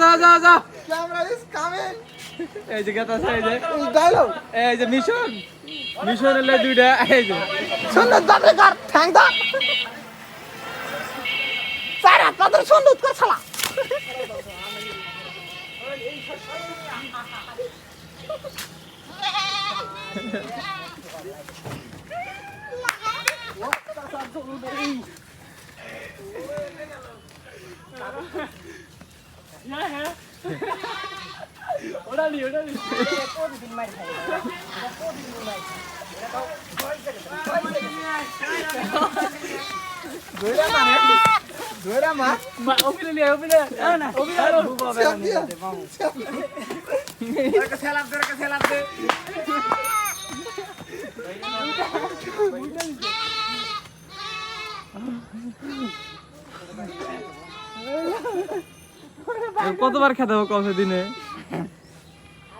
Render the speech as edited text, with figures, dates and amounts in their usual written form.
যাও যাও যাও ক্যামেরা ইজ কামিং এই যে কথা আছে এই যে ডায়লগ এই যে মিশন মিশন হলে দুইটা এই যে সুন্দর দাঁড়ে কর ঠ্যাং দা সারা তাদের সুন্দর কর শালা ওড়ালি ওড়ালি ধরে মার ওপিলে লিয়া ওপিলে না ওপিলে একটা সেলাপ দে একটা সেলাপ দে কতবার খেতে হবে কত দিনে